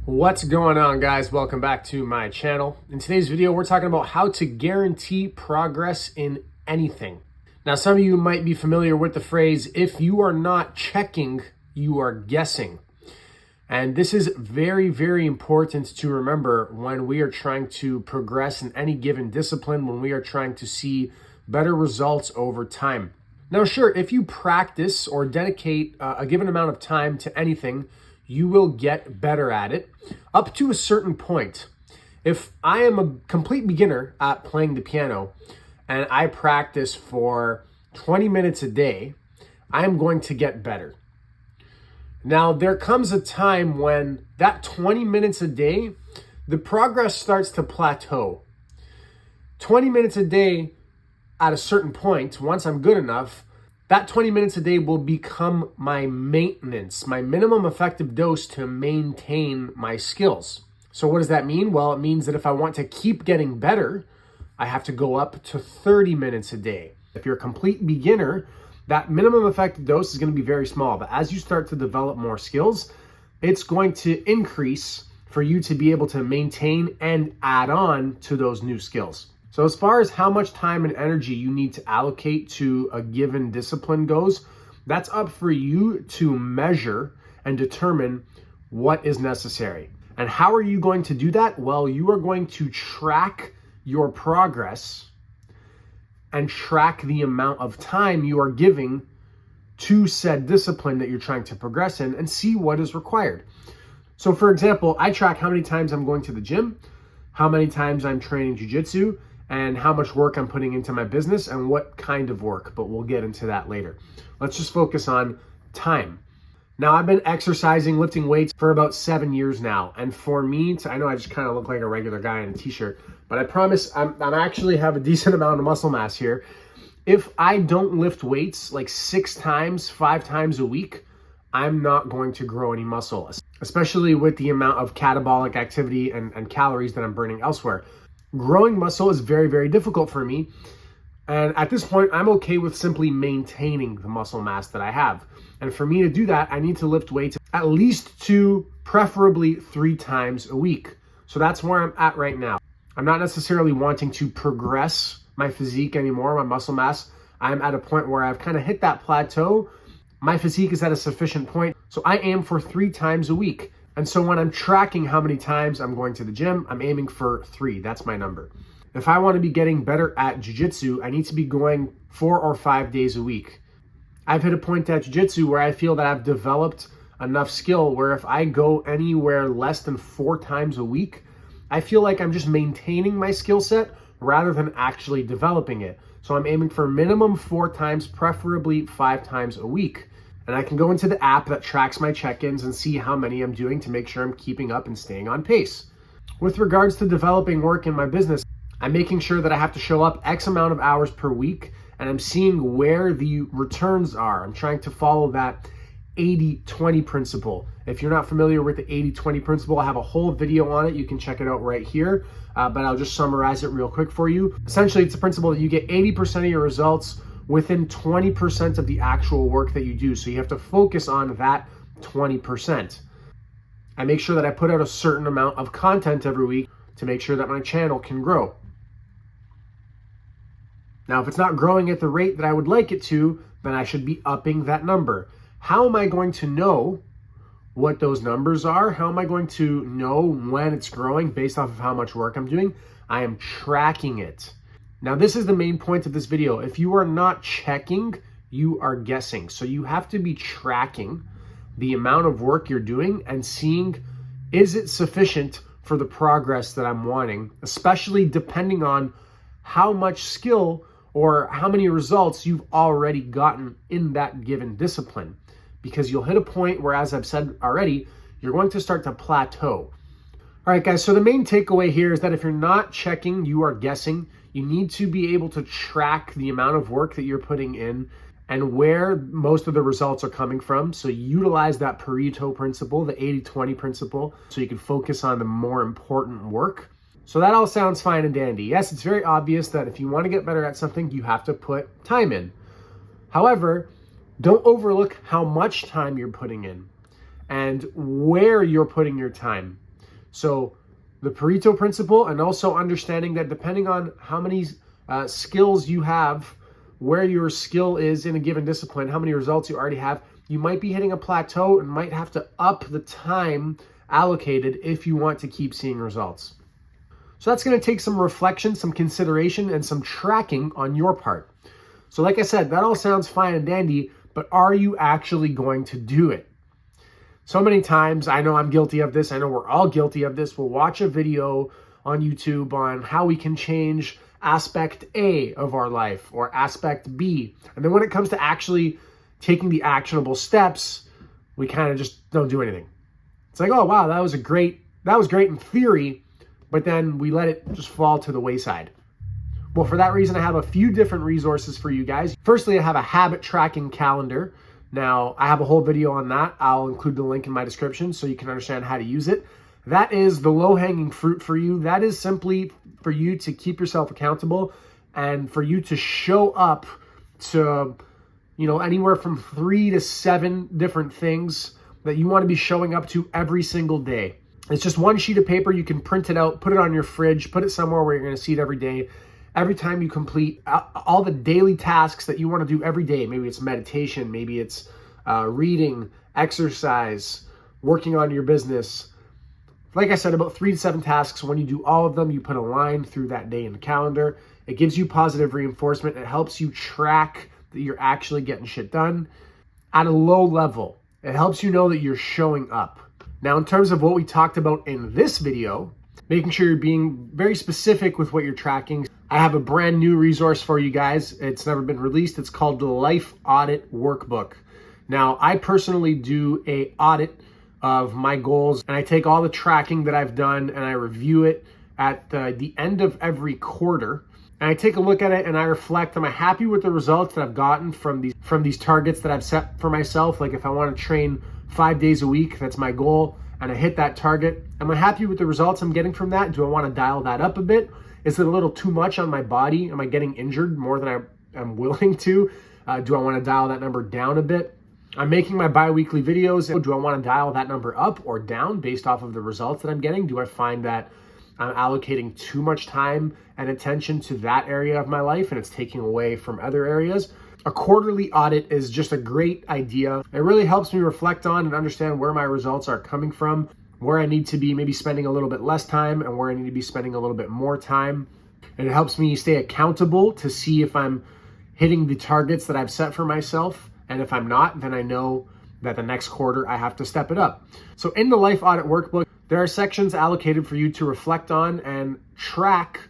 What's going on, guys? Welcome back to my channel. In today's video, we're talking about how to guarantee progress in anything. Now, some of you might be familiar with the phrase, if you are not checking, you are guessing. And this is very, very important to remember when we are trying to progress in any given discipline, when we are trying to see better results over time. Now, sure, if you practice or dedicate a given amount of time to anything, you will get better at it up to a certain point. If I am a complete beginner at playing the piano and I practice for 20 minutes a day, I am going to get better. Now, there comes a time when that 20 minutes a day, the progress starts to plateau. 20 minutes a day at a certain point, once I'm good enough, that 20 minutes a day will become my maintenance, my minimum effective dose to maintain my skills. So what does that mean? Well, it means that if I want to keep getting better, I have to go up to 30 minutes a day. If you're a complete beginner, that minimum effective dose is going to be very small. But as you start to develop more skills, it's going to increase for you to be able to maintain and add on to those new skills. So as far as how much time and energy you need to allocate to a given discipline goes, that's up for you to measure and determine what is necessary. And how are you going to do that? Well, you are going to track your progress and track the amount of time you are giving to said discipline that you're trying to progress in and see what is required. So for example, I track how many times I'm going to the gym, how many times I'm training jiu-jitsu, and how much work I'm putting into my business and what kind of work, but we'll get into that later. Let's just focus on time. Now, I've been exercising, lifting weights for about 7 years now. And for me, I know I just kind of look like a regular guy in a t-shirt, but I promise I'm actually have a decent amount of muscle mass here. If I don't lift weights like 6 times, 5 times a week, I'm not going to grow any muscle, especially with the amount of catabolic activity and calories that I'm burning elsewhere. Growing muscle is very, very difficult for me. And at this point, I'm okay with simply maintaining the muscle mass that I have. And for me to do that, I need to lift weights at least 2, preferably 3 times a week. So that's where I'm at right now. I'm not necessarily wanting to progress my physique anymore, my muscle mass. I'm at a point where I've kind of hit that plateau. My physique is at a sufficient point. So I aim for 3 times a week. And so when I'm tracking how many times I'm going to the gym, I'm aiming for 3. That's my number. If I want to be getting better at jiu-jitsu, I need to be going 4 or 5 days a week. I've hit a point at jiu-jitsu where I feel that I've developed enough skill where if I go anywhere less than 4 times a week, I feel like I'm just maintaining my skill set rather than actually developing it. So I'm aiming for minimum 4 times, preferably 5 times a week. And I can go into the app that tracks my check-ins and see how many I'm doing to make sure I'm keeping up and staying on pace. With regards to developing work in my business, I'm making sure that I have to show up X amount of hours per week, and I'm seeing where the returns are. I'm trying to follow that 80-20 principle. If you're not familiar with the 80-20 principle, I have a whole video on it. You can check it out right here, but I'll just summarize it real quick for you. Essentially, it's a principle that you get 80% of your results within 20% of the actual work that you do. So you have to focus on that 20%. I make sure that I put out a certain amount of content every week to make sure that my channel can grow. Now, if it's not growing at the rate that I would like it to, then I should be upping that number. How am I going to know what those numbers are? How am I going to know when it's growing based off of how much work I'm doing? I am tracking it. Now, this is the main point of this video. If you are not checking, you are guessing. So you have to be tracking the amount of work you're doing and seeing, is it sufficient for the progress that I'm wanting, especially depending on how much skill or how many results you've already gotten in that given discipline. Because you'll hit a point where, as I've said already, you're going to start to plateau. All right, guys, so the main takeaway here is that if you're not checking, you are guessing. You need to be able to track the amount of work that you're putting in and where most of the results are coming from. So utilize that Pareto principle, the 80-20 principle, so you can focus on the more important work. So that all sounds fine and dandy. Yes, it's very obvious that if you want to get better at something, you have to put time in. However, don't overlook how much time you're putting in and where you're putting your time. So the Pareto principle, and also understanding that depending on how many skills you have, where your skill is in a given discipline, how many results you already have, you might be hitting a plateau and might have to up the time allocated if you want to keep seeing results. So that's going to take some reflection, some consideration, and some tracking on your part. So like I said, that all sounds fine and dandy, but are you actually going to do it? So many times, I know I'm guilty of this, I know we're all guilty of this, we'll watch a video on YouTube on how we can change aspect A of our life or aspect B. And then when it comes to actually taking the actionable steps, we kind of just don't do anything. It's like, oh, wow, that was great in theory, but then we let it just fall to the wayside. Well, for that reason, I have a few different resources for you guys. Firstly, I have a habit tracking calendar. Now, I have a whole video on that. I'll include the link in my description so you can understand how to use it. That is the low-hanging fruit for you. That is simply for you to keep yourself accountable and for you to show up to, anywhere from 3 to 7 different things that you want to be showing up to every single day. It's just one sheet of paper. You can print it out, put it on your fridge, put it somewhere where you're going to see it every day. Every time you complete all the daily tasks that you want to do every day, maybe it's meditation, maybe it's reading, exercise, working on your business. Like I said, about 3 to 7 tasks. When you do all of them, you put a line through that day in the calendar. It gives you positive reinforcement. It helps you track that you're actually getting shit done at a low level. It helps you know that you're showing up. Now, in terms of what we talked about in this video, making sure you're being very specific with what you're tracking, I have a brand new resource for you guys. It's never been released. It's called the Life Audit Workbook. Now, I personally do an audit of my goals, and I take all the tracking that I've done and I review it at the end of every quarter. And I take a look at it and I reflect, am I happy with the results that I've gotten from these targets that I've set for myself? Like if I want to train 5 days a week, that's my goal, and I hit that target, am I happy with the results I'm getting from that? Do I want to dial that up a bit? Is it a little too much on my body? Am I getting injured more than I am willing to? Do I want to dial that number down a bit? I'm making my bi-weekly videos. Do I want to dial that number up or down based off of the results that I'm getting? Do I find that I'm allocating too much time and attention to that area of my life and it's taking away from other areas? A quarterly audit is just a great idea. It really helps me reflect on and understand where my results are coming from, where I need to be maybe spending a little bit less time and where I need to be spending a little bit more time. And it helps me stay accountable to see if I'm hitting the targets that I've set for myself. And if I'm not, then I know that the next quarter I have to step it up. So in the Life Audit Workbook, there are sections allocated for you to reflect on and track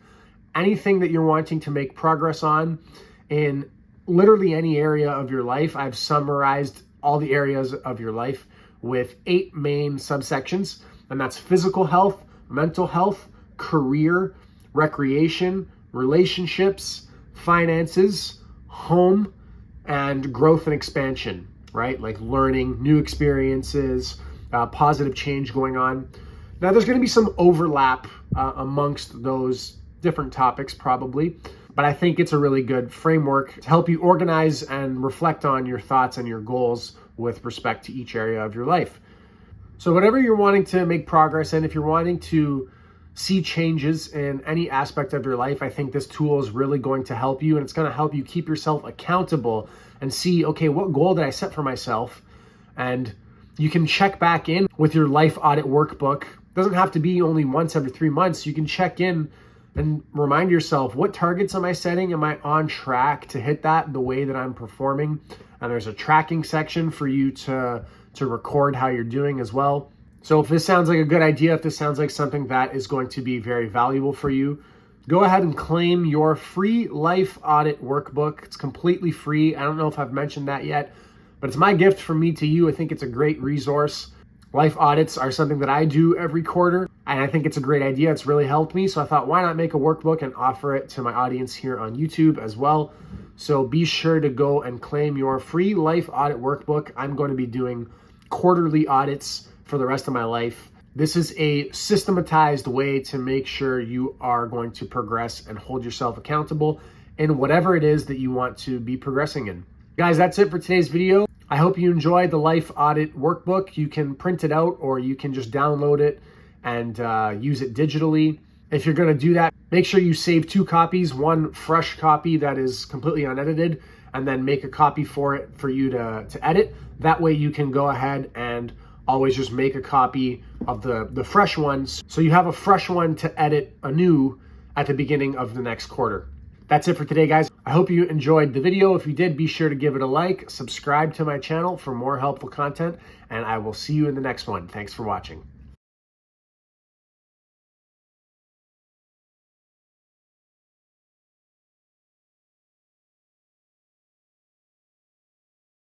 anything that you're wanting to make progress on in literally any area of your life. I've summarized all the areas of your life with 8 main subsections, and that's physical health, mental health, career, recreation, relationships, finances, home, and growth and expansion, right? Like learning, new experiences, positive change going on. Now, there's going to be some overlap amongst those different topics probably, but I think it's a really good framework to help you organize and reflect on your thoughts and your goals with respect to each area of your life. So whatever you're wanting to make progress in, if you're wanting to see changes in any aspect of your life, I think this tool is really going to help you, and it's going to help you keep yourself accountable and see, okay, what goal did I set for myself? And you can check back in with your Life Audit Workbook. It doesn't have to be only once every 3 months. You can check in and remind yourself, what targets am I setting? Am I on track to hit that the way that I'm performing? And there's a tracking section for you to record how you're doing as well. So if this sounds like a good idea, if this sounds like something that is going to be very valuable for you, go ahead and claim your free Life Audit Workbook. It's completely free. I don't know if I've mentioned that yet, but it's my gift from me to you. I think it's a great resource. Life audits are something that I do every quarter, and I think it's a great idea. It's really helped me. So I thought, why not make a workbook and offer it to my audience here on YouTube as well? So be sure to go and claim your free Life Audit Workbook. I'm going to be doing quarterly audits for the rest of my life. This is a systematized way to make sure you are going to progress and hold yourself accountable in whatever it is that you want to be progressing in. Guys, that's it for today's video. I hope you enjoyed the Life Audit Workbook. You can print it out or you can just download it and use it digitally. If you're going to do that, make sure you save 2 copies, one fresh copy that is completely unedited, and then make a copy for it for you to edit. That way you can go ahead and always just make a copy of the fresh ones, so you have a fresh one to edit anew at the beginning of the next quarter. That's it for today, guys. I hope you enjoyed the video. If you did, be sure to give it a like, subscribe to my channel for more helpful content, and I will see you in the next one. Thanks for watching.